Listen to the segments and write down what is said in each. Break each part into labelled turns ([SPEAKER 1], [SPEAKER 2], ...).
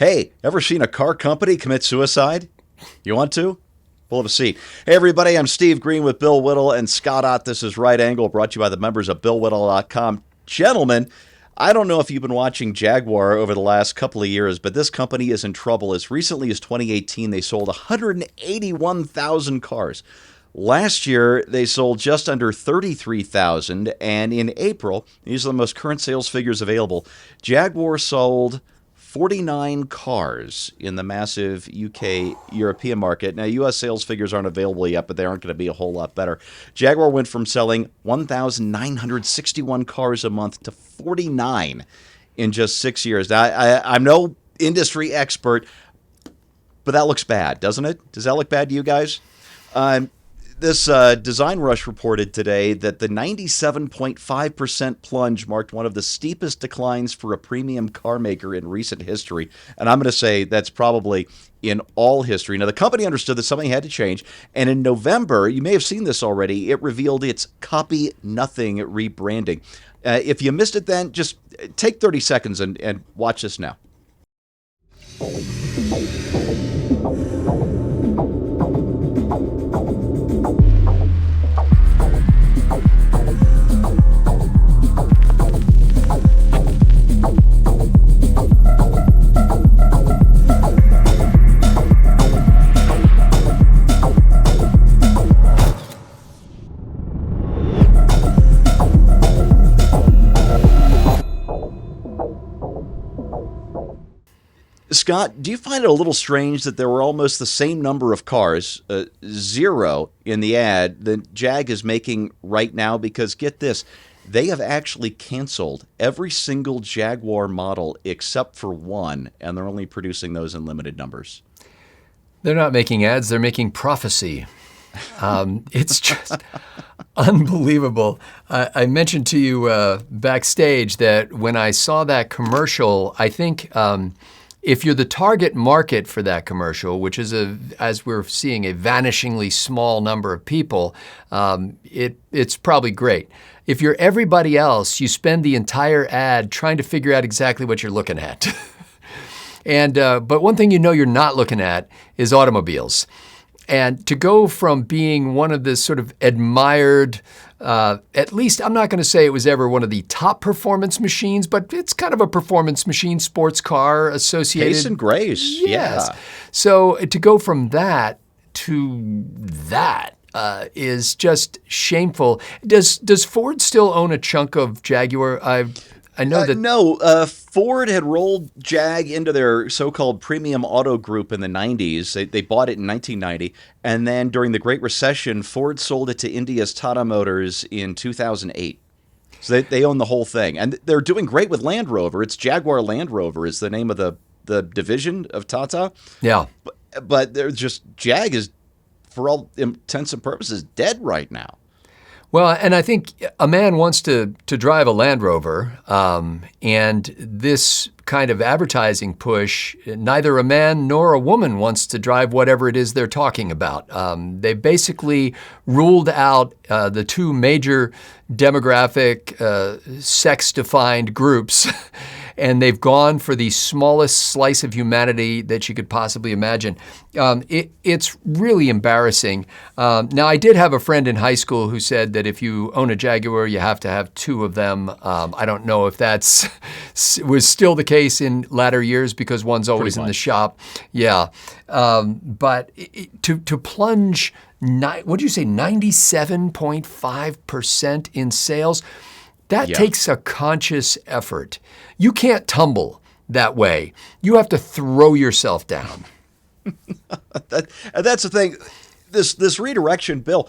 [SPEAKER 1] Hey, ever seen a car company commit suicide? You want to? Pull up a seat. Hey, everybody, I'm Steve Green with Bill Whittle and Scott Ott. This is Right Angle, brought to you by the members of BillWhittle.com. Gentlemen, I don't know if you've been watching Jaguar over the last couple of years, but this company is in trouble. As recently as 2018, they sold 181,000 cars. Last year, they sold just under 33,000, and in April, these are the most current sales figures available, Jaguar sold 49 cars in the massive UK European market. Now, U.S. sales figures aren't available yet, but they aren't going to be a whole lot better. Jaguar went from selling 1,961 cars a month to 49 in just 6 years. Now, I'm no industry expert, but that looks bad, doesn't it? Does that look bad to you guys? This Design Rush reported today that the 97.5% plunge marked one of the steepest declines for a premium car maker in recent history. And I'm going to say that's probably in all history. Now, the company understood that something had to change. And in November, you may have seen this already, it revealed its Copy Nothing rebranding. If you missed it then, just take 30 seconds and watch this now. Scott, do you find it a little strange that there were almost the same number of cars, 0 in the ad, that Jag is making right now? Because get this, they have actually canceled every single Jaguar model except for one, and they're only producing those in limited numbers.
[SPEAKER 2] They're not making ads, they're making prophecy. It's just unbelievable. I mentioned to you backstage that when I saw that commercial, I think if you're the target market for that commercial, which is, as we're seeing, a vanishingly small number of people, it's probably great. If you're everybody else, you spend the entire ad trying to figure out exactly what you're looking at. But one thing you know you're not looking at is automobiles. And to go from being one of the sort of admired, at least I'm not going to say it was ever one of the top performance machines, but it's kind of a performance machine, sports car associated.
[SPEAKER 1] Pace and grace,
[SPEAKER 2] yes.
[SPEAKER 1] Yeah.
[SPEAKER 2] So to go from that to that is just shameful. Does Ford still own a chunk of Jaguar? I know that
[SPEAKER 1] no, Ford had rolled Jag into their so-called premium auto group in the 90s. They bought it in 1990, and then during the Great Recession, Ford sold it to India's Tata Motors in 2008. So they own the whole thing, and they're doing great with Land Rover. It's Jaguar Land Rover is the name of the division of Tata.
[SPEAKER 2] Yeah,
[SPEAKER 1] but they're just Jag is, for all intents and purposes, dead right now.
[SPEAKER 2] Well, and I think a man wants to drive a Land Rover, and this kind of advertising push, neither a man nor a woman wants to drive whatever it is they're talking about. They basically ruled out the two major demographic, sex-defined groups, and they've gone for the smallest slice of humanity that you could possibly imagine. It's really embarrassing. Now, I did have a friend in high school who said that if you own a Jaguar, you have to have two of them. I don't know if that's was still the case in latter years because one's always in the shop. Yeah, but to plunge, what did you say, 97.5% in sales? That takes a conscious effort. You can't tumble that way. You have to throw yourself down.
[SPEAKER 1] That's the thing. This redirection, Bill,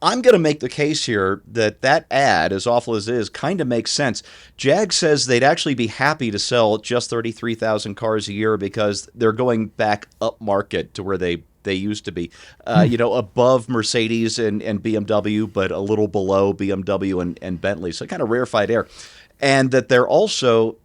[SPEAKER 1] I'm going to make the case here that ad, as awful as it is, kind of makes sense. Jag says they'd actually be happy to sell just 33,000 cars a year because they're going back up market to where they used to be, above Mercedes and BMW, but a little below BMW and Bentley. So kind of rarefied air. And that they're also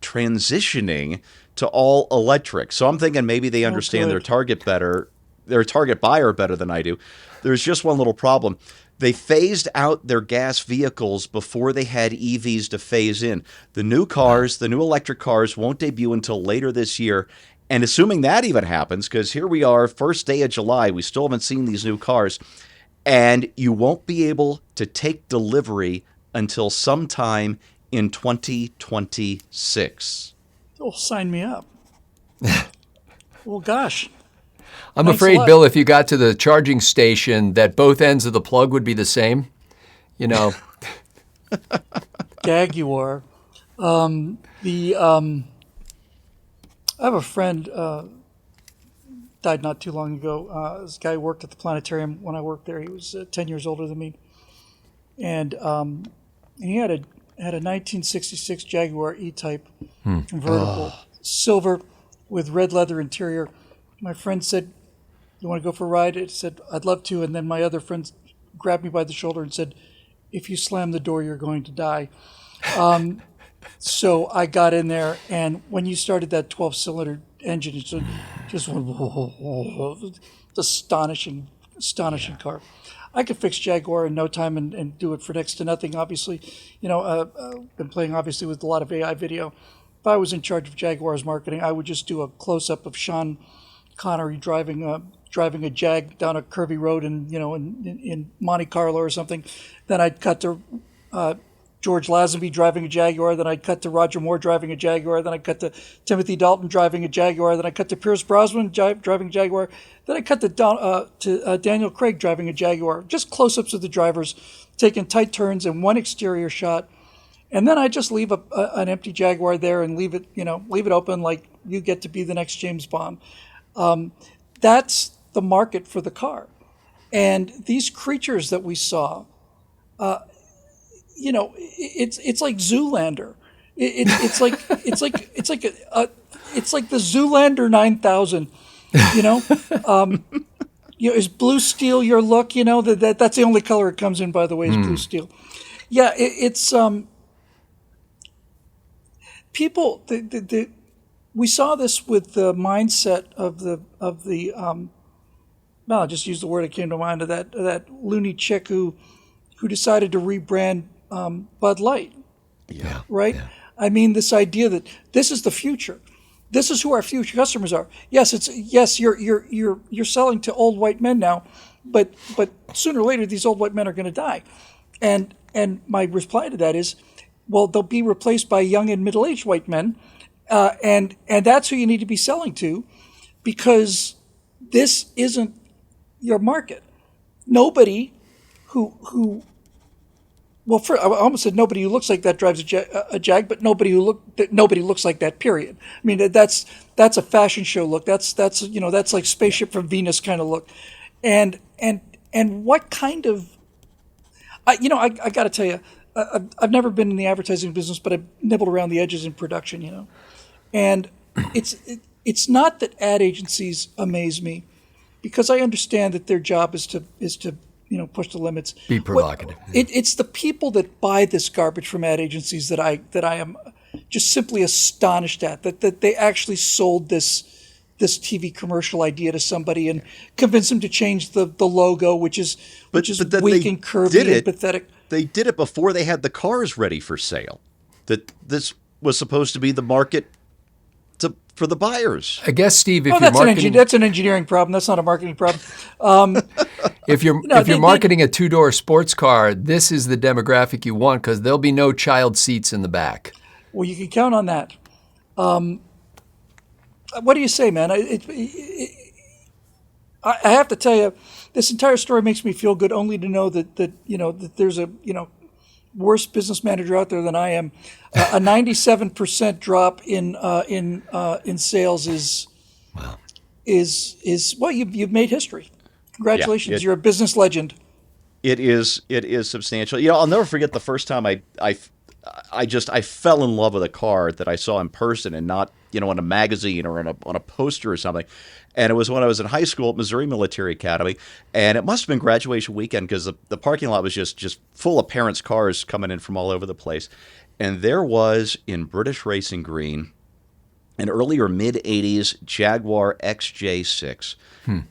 [SPEAKER 1] transitioning to all electric. So I'm thinking maybe they understand their target better their target buyer better than I do. There's just one little problem. They phased out their gas vehicles before they had EVs to phase in. The new cars, the new electric cars, won't debut until later this year. And assuming that even happens, because here we are, first day of July, we still haven't seen these new cars, and you won't be able to take delivery until sometime in 2026.
[SPEAKER 3] Oh, sign me up. Well, gosh.
[SPEAKER 2] I'm
[SPEAKER 3] Thanks a
[SPEAKER 2] afraid,
[SPEAKER 3] lot.
[SPEAKER 2] Bill, if you got to the charging station, that both ends of the plug would be the same. You know,
[SPEAKER 3] Jaguar. I have a friend died not too long ago. This guy worked at the planetarium when I worked there. He was 10 years older than me, and he had a 1966 Jaguar E-Type convertible, silver with red leather interior. My friend said, "You want to go for a ride?" I said, "I'd love to." And then my other friend grabbed me by the shoulder and said, "If you slam the door, you're going to die." So I got in there, and when you started that 12-cylinder engine, it just went, it's astonishing car. I could fix Jaguar in no time and do it for next to nothing. Obviously, been playing obviously with a lot of AI video. If I was in charge of Jaguar's marketing, I would just do a close-up of Sean Connery driving a Jag down a curvy road in Monte Carlo or something. Then I'd cut to George Lazenby driving a Jaguar. Then I'd cut to Roger Moore driving a Jaguar. Then I'd cut to Timothy Dalton driving a Jaguar. Then I cut to Pierce Brosnan driving a Jaguar. Then I cut to Daniel Craig driving a Jaguar. Just close-ups of the drivers, taking tight turns in one exterior shot. And then I just leave an empty Jaguar there and leave it open like you get to be the next James Bond. That's the market for the car. And these creatures that we saw, it's like Zoolander. It's like the Zoolander 9000. Is blue steel your look? That's the only color it comes in, by the way, is blue steel. Yeah, it's people. We saw this with the mindset of the I'll just use the word that came to mind of that loony chick who decided to rebrand Bud Light.
[SPEAKER 2] yeah,
[SPEAKER 3] Right?
[SPEAKER 2] yeah.
[SPEAKER 3] I mean, this idea that this is the future. This is who our future customers are. Yes, you're selling to old white men now, but sooner or later these old white men are going to die. And my reply to that is, well, they'll be replaced by young and middle-aged white men. And that's who you need to be selling to, because this isn't your market. Nobody I almost said nobody who looks like that drives a Jag, but nobody looks like that. Period. I mean, that's a fashion show look. That's like Spaceship from Venus kind of look, and what kind of, I got to tell you, I've never been in the advertising business, but I've nibbled around the edges in production, and it's not that ad agencies amaze me, because I understand that their job is to push the limits.
[SPEAKER 2] Be provocative.
[SPEAKER 3] It's the people that buy this garbage from ad agencies that I am just simply astonished at, that they actually sold this TV commercial idea to somebody and convinced them to change the logo, which is
[SPEAKER 1] But that
[SPEAKER 3] weak
[SPEAKER 1] they
[SPEAKER 3] and curvy
[SPEAKER 1] did
[SPEAKER 3] and
[SPEAKER 1] it.
[SPEAKER 3] pathetic.
[SPEAKER 1] They did it before they had the cars ready for sale. That this was supposed to be the market for the buyers.
[SPEAKER 2] I guess, Steve, if
[SPEAKER 3] Oh,
[SPEAKER 2] you're marketing,
[SPEAKER 3] that's an engineering problem. That's not a marketing problem.
[SPEAKER 2] if you're marketing a two-door sports car, this is the demographic you want, because there'll be no child seats in the back.
[SPEAKER 3] Well, you can count on that. What do you say, man? I have to tell you, this entire story makes me feel good, only to know that there's a worse business manager out there than I am. A 97% drop in sales is well, you've made history. Congratulations, you're a business legend.
[SPEAKER 1] It is substantial. I'll never forget the first time I fell in love with a car that I saw in person, and not in a magazine or on a poster or something. And it was when I was in high school at Missouri Military Academy, and it must have been graduation weekend, because the parking lot was just full of parents' cars coming in from all over the place. And there was, in British Racing Green, an earlier mid-'80s Jaguar XJ6.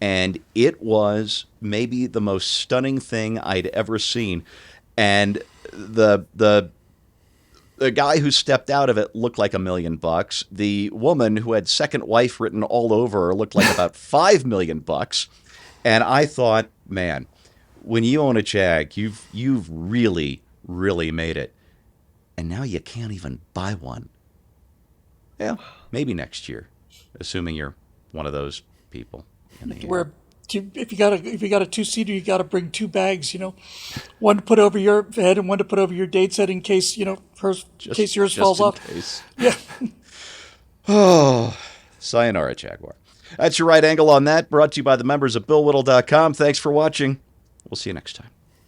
[SPEAKER 1] And it was maybe the most stunning thing I'd ever seen. And the guy who stepped out of it looked like $1 million. The woman who had second wife written all over her looked like about $5 million. And I thought, man, when you own a Jag, you've really, really made it. And now you can't even buy one. Yeah, maybe next year, assuming you're one of those people.
[SPEAKER 3] Where if you got a 2-seater, you got to bring 2 bags. One to put over your head and one to put over your date's head in case in case yours falls off.
[SPEAKER 1] Case.
[SPEAKER 3] Yeah.
[SPEAKER 1] Oh, sayonara, Jaguar. That's your right angle on that. Brought to you by the members of BillWhittle.com. Thanks for watching. We'll see you next time.